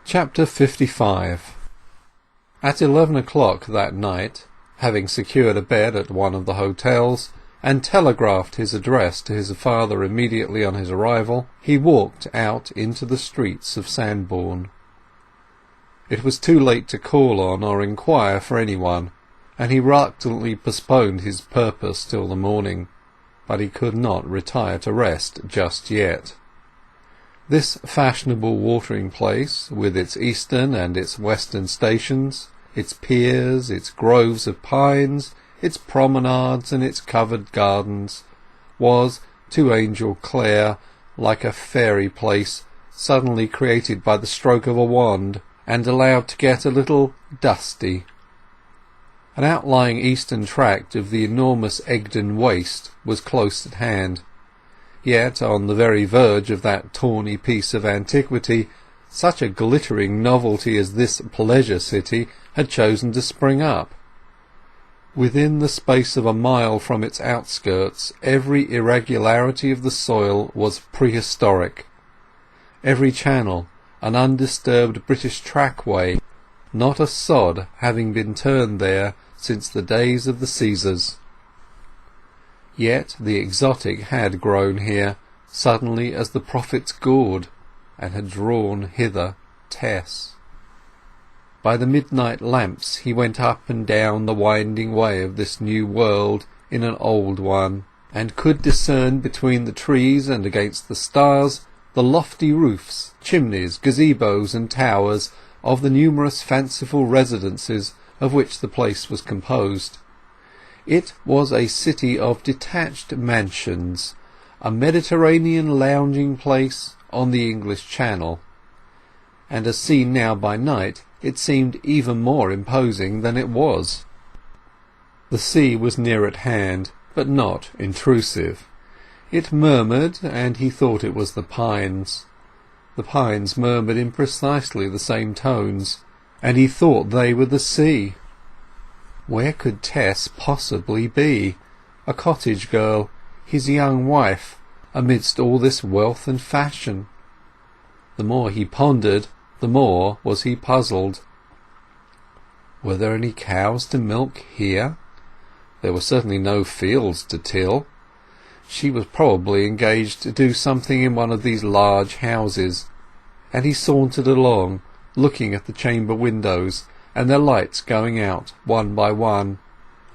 Chapter 55. At 11 o'clock that night, having secured a bed at one of the hotels, and telegraphed his address to his father immediately on his arrival, he walked out into the streets of Sandbourne. It was too late to call on or inquire for anyone, and he reluctantly postponed his purpose till the morning, but he could not retire to rest just yet. This fashionable watering place, with its eastern and its western stations, its piers, its groves of pines, its promenades and its covered gardens, was to Angel Clare like a fairy place suddenly created by the stroke of a wand and allowed to get a little dusty. An outlying eastern tract of the enormous Egdon Waste was close at hand. Yet on the very verge of that tawny piece of antiquity, such a glittering novelty as this pleasure city had chosen to spring up. Within the space of a mile from its outskirts every irregularity of the soil was prehistoric, every channel an undisturbed British trackway, not a sod having been turned there since the days of the Caesars. Yet the exotic had grown here, suddenly as the prophets gored, and had drawn hither Tess. By the midnight lamps he went up and down the winding way of this new world in an old one, and could discern between the trees and against the stars the lofty roofs, chimneys, gazebos and towers of the numerous fanciful residences of which the place was composed. It was a city of detached mansions, a Mediterranean lounging place on the English Channel, and as seen now by night it seemed even more imposing than it was. The sea was near at hand, but not intrusive. It murmured, and he thought it was the pines. The pines murmured in precisely the same tones, and he thought they were the sea. Where could Tess possibly be, a cottage girl, his young wife, amidst all this wealth and fashion? The more he pondered, the more was he puzzled. Were there any cows to milk here? There were certainly no fields to till. She was probably engaged to do something in one of these large houses, and he sauntered along, looking at the chamber windows and their lights going out one by one,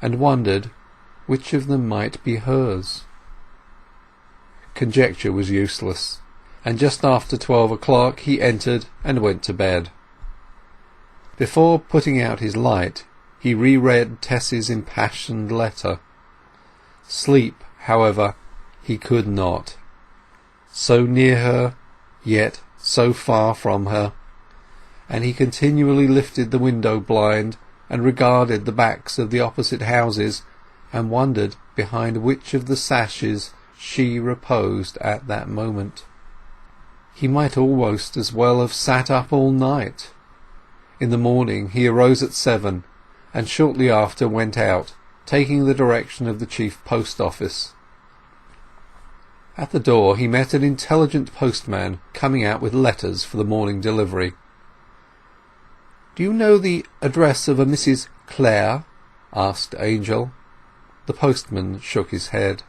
and wondered which of them might be hers. Conjecture was useless, and just after 12 o'clock he entered and went to bed. Before putting out his light he reread Tess's impassioned letter. Sleep, however, he could not. So near her, yet so far from her, and he continually lifted the window blind and regarded the backs of the opposite houses, and wondered behind which of the sashes she reposed at that moment. He might almost as well have sat up all night. In the morning he arose at 7, and shortly after went out, taking the direction of the chief post office. At the door he met an intelligent postman coming out with letters for the morning delivery. "Do you know the address of a Mrs. Clare?" asked Angel. The postman shook his head.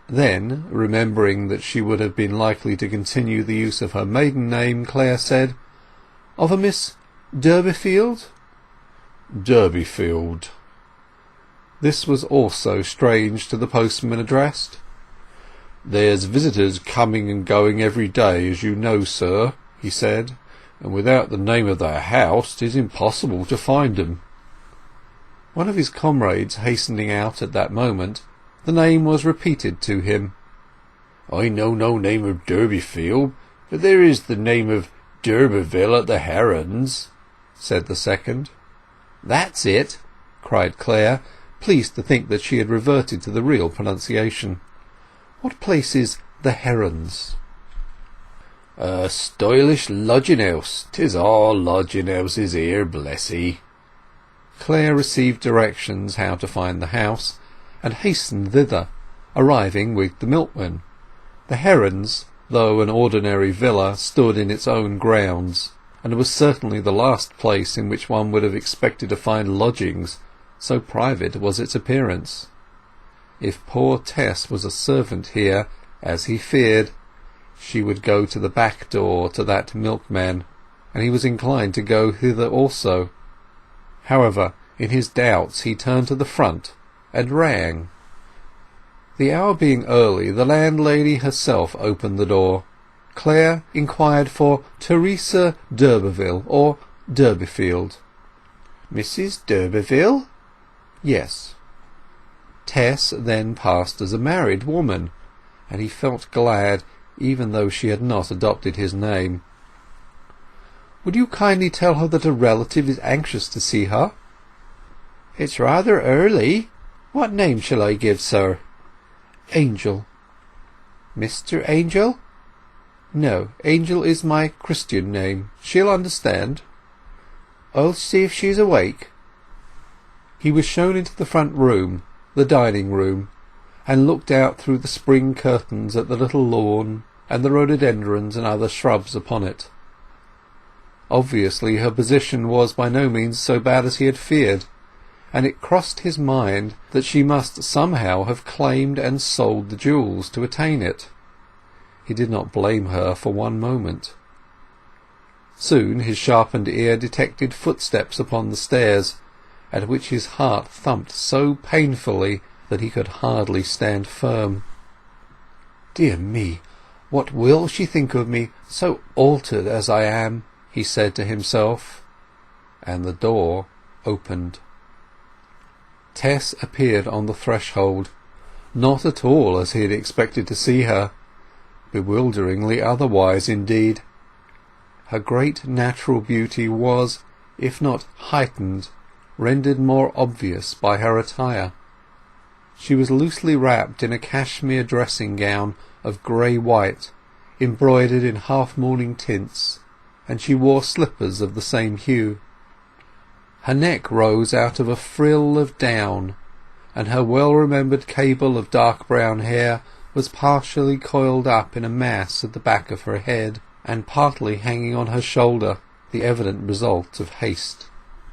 Then, remembering that she would have been likely to continue the use of her maiden name, Clare said, "Of a Miss Durbeyfield?" "Durbeyfield." This was also strange to the postman addressed. "There's visitors coming and going every day, as you know, sir," he said, "and without the name of their house 'tis impossible to find 'em." One of his comrades hastening out at that moment, the name was repeated to him. "I know no name of Durbeyfield, but there is the name of d'Urberville at the Herons," said the second. "That's it!" cried Clare, pleased to think that she had reverted to the real pronunciation. "What place is the Herons?" "A stylish lodging-house. 'Tis all lodging-houses here, bless 'ee." Clare received directions how to find the house, and hastened thither, arriving with the milkman. The Herons, though an ordinary villa, stood in its own grounds, and was certainly the last place in which one would have expected to find lodgings, so private was its appearance. If poor Tess was a servant here, as he feared, she would go to the back door to that milkman, and he was inclined to go thither also. However, in his doubts he turned to the front and rang. The hour being early, the landlady herself opened the door. Clare inquired for Teresa d'Urberville or Durbeyfield. "Mrs. d'Urberville?" "Yes." Tess then passed as a married woman, and he felt glad, even though she had not adopted his name. "Would you kindly tell her that a relative is anxious to see her?" "It's rather early. What name shall I give, sir?" "Angel." "Mr. Angel?" "No, Angel is my Christian name. She'll understand." "I'll see if she's awake." He was shown into the front room, the dining room, and looked out through the spring curtains at the little lawn and the rhododendrons and other shrubs upon it. Obviously her position was by no means so bad as he had feared, and it crossed his mind that she must somehow have claimed and sold the jewels to attain it. He did not blame her for one moment. Soon his sharpened ear detected footsteps upon the stairs, at which his heart thumped so painfully that he could hardly stand firm. "Dear me, what will she think of me, so altered as I am?" he said to himself, and the door opened. Tess appeared on the threshold, not at all as he had expected to see her, bewilderingly otherwise indeed. Her great natural beauty was, if not heightened, rendered more obvious by her attire. She was loosely wrapped in a cashmere dressing-gown of grey-white, embroidered in half-mourning tints, and she wore slippers of the same hue. Her neck rose out of a frill of down, and her well-remembered cable of dark brown hair was partially coiled up in a mass at the back of her head, and partly hanging on her shoulder, the evident result of haste.